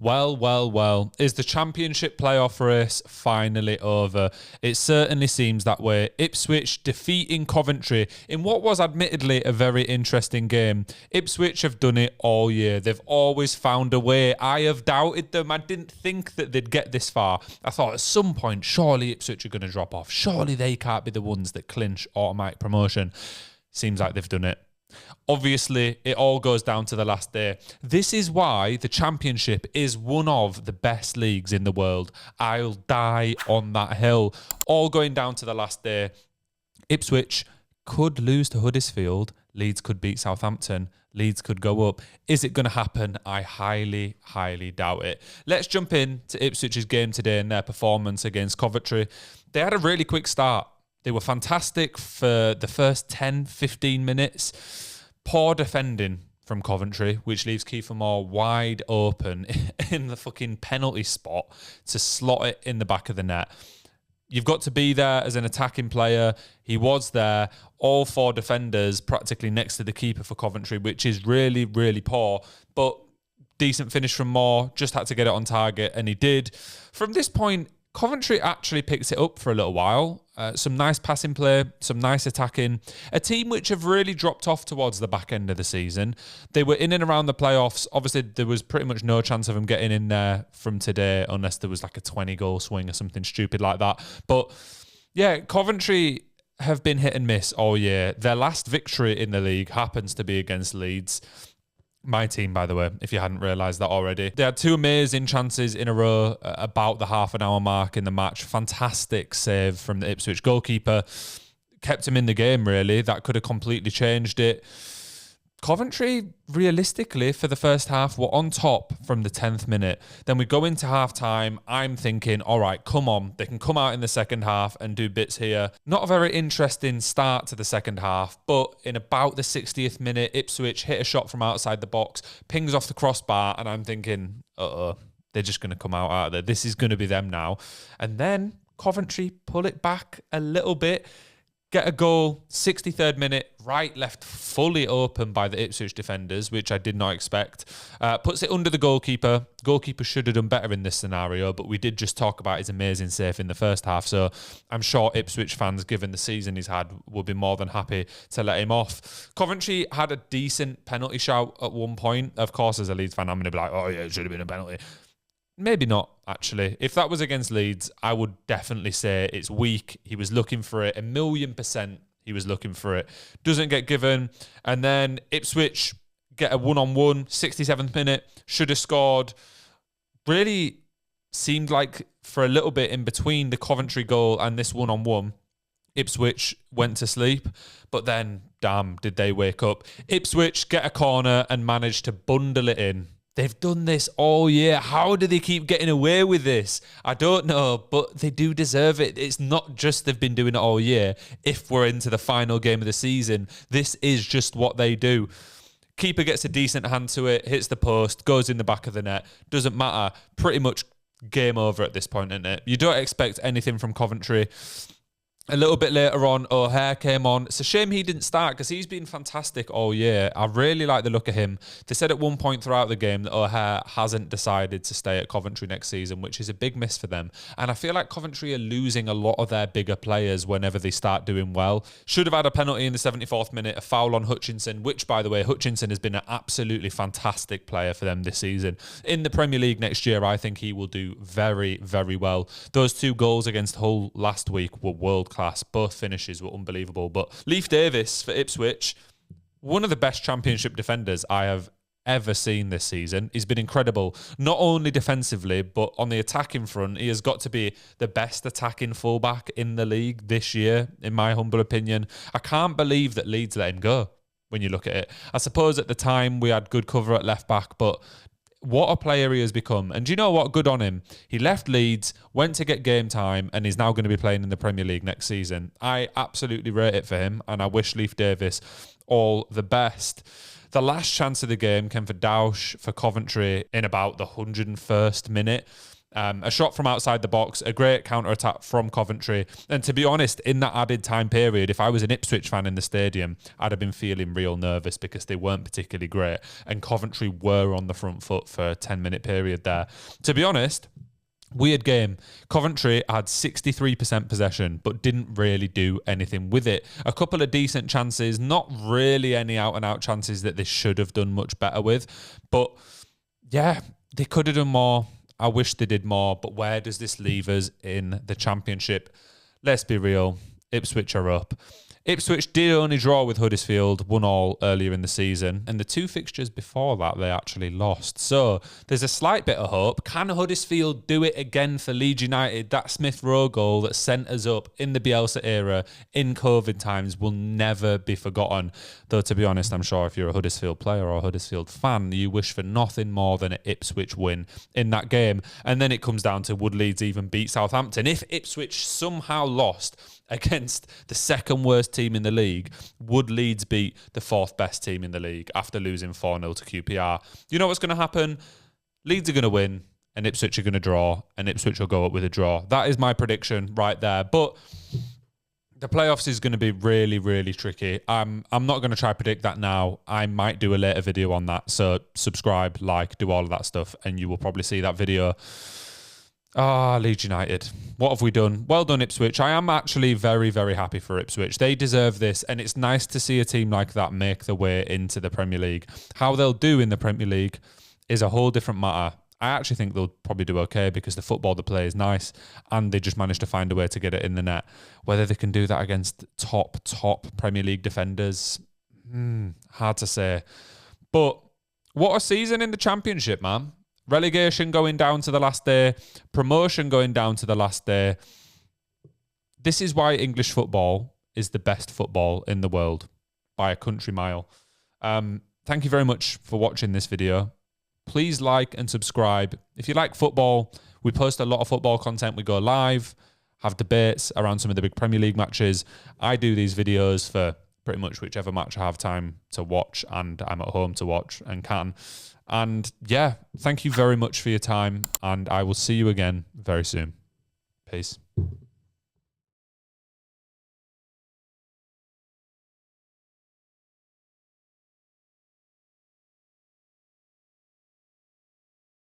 Well. Is the championship playoff race finally over? It certainly seems that way. Ipswich defeating Coventry in what was admittedly a very interesting game. Ipswich have done it all year. They've always found a way. I have doubted them. I didn't think that they'd get this far. I thought at some point, surely Ipswich are going to drop off. Surely they can't be the ones that clinch automatic promotion. Seems like they've done it. Obviously, it all goes down to the last day. This is why the Championship is one of the best leagues in the world. I'll die on that hill. All going down to the last day. Ipswich could lose to Huddersfield. Leeds could beat Southampton. Leeds could go up. Is it going to happen? I highly doubt it. Let's jump in to Ipswich's game today and their performance against Coventry. They had a really quick start. They were fantastic for the first 10, 15 minutes. Poor defending from Coventry, which leaves Kiefer Moore wide open in the fucking penalty spot to slot it in the back of the net. You've got to be there as an attacking player. He was there. All four defenders practically next to the keeper for Coventry, which is really poor. But decent finish from Moore. Just had to get it on target, and he did. From this point, Coventry actually picks it up for a little while. Some nice passing play, some nice attacking. A team which have really dropped off towards the back end of the season. They were in and around the playoffs. Obviously, there was pretty much no chance of them getting in there from today unless there was like a 20-goal swing or something stupid like that. But yeah, Coventry have been hit and miss all year. Their last victory in the league happens to be against Leeds. My team, by the way, if you hadn't realised that already. They had two amazing chances in a row about the half-an-hour mark in the match. Fantastic save from the Ipswich goalkeeper. Kept him in the game, really. That could have completely changed it. Coventry, realistically, for the first half, were on top from the 10th minute. Then we go into half-time. I'm thinking, all right, come on. They can come out in the second half and do bits here. Not a very interesting start to the second half, but in about the 60th minute, Ipswich hit a shot from outside the box, pings off the crossbar, and I'm thinking, they're just going to come out of there. This is going to be them now. And then Coventry pull it back a little bit. Get a goal, 63rd minute, right, left fully open by the Ipswich defenders, which I did not expect. Puts it under the goalkeeper. Goalkeeper should have done better in this scenario, but we did just talk about his amazing save in the first half. So I'm sure Ipswich fans, given the season he's had, will be more than happy to let him off. Coventry had a decent penalty shout at one point. Of course, as a Leeds fan, I'm going to be like, oh yeah, it should have been a penalty. Maybe not, actually. If that was against Leeds, I would definitely say it's weak. He was looking for it. 1,000,000% he was looking for it. Doesn't get given. And then Ipswich get a one-on-one, 67th minute. Should have scored. Really seemed like for a little bit in between the Coventry goal and this one-on-one, Ipswich went to sleep. But then, damn, did they wake up. Ipswich get a corner and manage to bundle it in. They've done this all year. How do they keep getting away with this? I don't know, but they do deserve it. It's not just they've been doing it all year. If we're into the final game of the season, this is just what they do. Keeper gets a decent hand to it, hits the post, goes in the back of the net. Doesn't matter. Pretty much game over at this point, isn't it? You don't expect anything from Coventry. A little bit later on, O'Hare came on. It's a shame he didn't start because he's been fantastic all year. I really like the look of him. They said at one point throughout the game that O'Hare hasn't decided to stay at Coventry next season, which is a big miss for them. And I feel like Coventry are losing a lot of their bigger players whenever they start doing well. Should have had a penalty in the 74th minute, a foul on Hutchinson, which, by the way, Hutchinson has been an absolutely fantastic player for them this season. In the Premier League next year, I think he will do very well. Those two goals against Hull last week were world-class. Both finishes were unbelievable. But Leif Davis for Ipswich, one of the best championship defenders I have ever seen this season. He's been incredible, not only defensively, but on the attacking front. He has got to be the best attacking fullback in the league this year, in my humble opinion. I can't believe that Leeds let him go when you look at it. I suppose at the time we had good cover at left back, but what a player he has become. And do you know what? Good on him. He left Leeds, went to get game time, and he's now going to be playing in the Premier League next season. I absolutely rate it for him, and I wish Leif Davis all the best. The last chance of the game came for Dausch for Coventry in about the 101st minute. A shot from outside the box, a great counter-attack from Coventry. And to be honest, in that added time period, if I was an Ipswich fan in the stadium, I'd have been feeling real nervous because they weren't particularly great. And Coventry were on the front foot for a 10-minute period there. To be honest, weird game. Coventry had 63% possession, but didn't really do anything with it. A couple of decent chances, not really any out-and-out chances that they should have done much better with. But yeah, they could have done more. I wish they did more, but where does this leave us in the Championship? Let's be real. Ipswich are up. Ipswich did only draw with Huddersfield, 1-1 earlier in the season, and the 2 fixtures before that they actually lost. So there's a slight bit of hope. Can Huddersfield do it again for Leeds United? That Smith Rowe goal that sent us up in the Bielsa era in COVID times will never be forgotten. Though, to be honest, I'm sure if you're a Huddersfield player or a Huddersfield fan, you wish for nothing more than an Ipswich win in that game. And then it comes down to would Leeds even beat Southampton? If Ipswich somehow lost against the second worst team in the league, would Leeds beat the 4th best team in the league after losing 4-0 to QPR? You know what's going to happen? Leeds are going to win and Ipswich are going to draw and Ipswich will go up with a draw. That is my prediction right there. But the playoffs is going to be really, really tricky. I'm not going to try to predict that now. I might do a later video on that. So subscribe, like, do all of that stuff and you will probably see that video. Leeds United. What have we done? Well done, Ipswich. I am actually very, very happy for Ipswich. They deserve this, and it's nice to see a team like that make their way into the Premier League. How they'll do in the Premier League is a whole different matter. I actually think they'll probably do okay because the football they play is nice, and they just managed to find a way to get it in the net. Whether they can do that against top Premier League defenders, hard to say. But what a season in the Championship, man. Relegation going down to the last day. Promotion going down to the last day. This is why English football is the best football in the world by a country mile. Thank you very much for watching this video. Please like and subscribe. If you like football, we post a lot of football content. We go live, have debates around some of the big Premier League matches. I do these videos for pretty much whichever match I have time to watch and I'm at home to watch and can. And yeah, thank you very much for your time, and I will see you again very soon. Peace.